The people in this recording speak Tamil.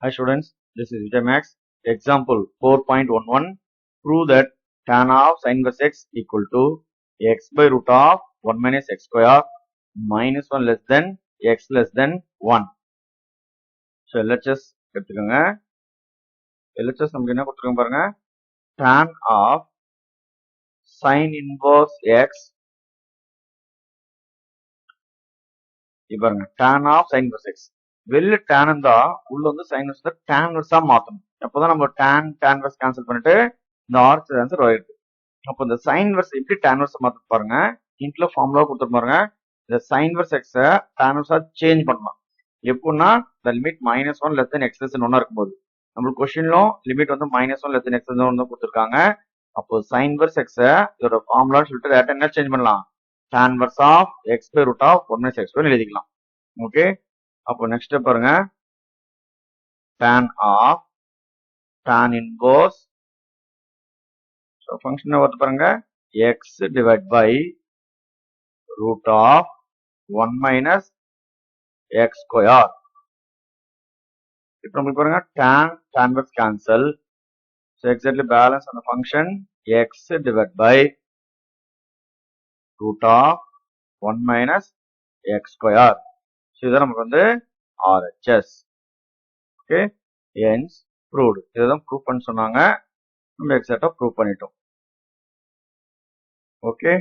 Hi students, this is Vijay Max. Example 4.11. Prove that tan of sin inverse x equal to x by root of 1 minus x square minus 1 less than x less than 1. So LHS எடுத்துக்கோங்க. LHS நமக்கு என்ன கொடுத்துருக்காங்க பாருங்க. Tan of sin inverse x பாருங்க. Tan of sin inverse x. வெளில tan இருந்தா உள்ள வந்து sin inverse tan inverse மாத்தணும். அப்பதான் நம்ம tan inverse கேன்சல் பண்ணிட்டு இந்த ஆர்ச் ஆன்சர் ஆயிருக்கு. அப்போ இந்த sin inverse எப்படி tan inverse மாத்த பாருங்க. இன்ட்ல ஃபார்முலா கொடுத்து பாருங்க. இந்த sin inverse x tan inverse change பண்ணலாம். எப்படின்னா the limit -1 less than x less than 1 இருக்கும்போது நம்மளுக்கு கொஸ்டின்லும் லிமிட் வந்து -1 less than x less than 1 கொடுத்துருக்காங்க. அப்போ sin inverse x இதோட ஃபார்முலான்னு சொல்லிட்டு டேரக்டா என்ன சேஞ்ச் பண்ணலாம், tan inverse of x by root of 1 minus x square எழுதிக்கலாம். ஓகே, அப்போ நெக்ஸ்ட் பாருங்க, tan of tan inverse function வந்து பாருங்க x divided by root of 1 minus x square. இப்போ நமக்கு பாருங்க tan inverse cancel, so exactly balance on the function x divided by root of 1 minus x square. So இதான் நமக்கு வந்து RHS. Okay, hence proved. இதுதான் ப்ரூவ் பண்ண சொன்னாங்க, நம்ம எக்ஸாக்டா ப்ரூவ் பண்ணிட்டோம். ஓகே.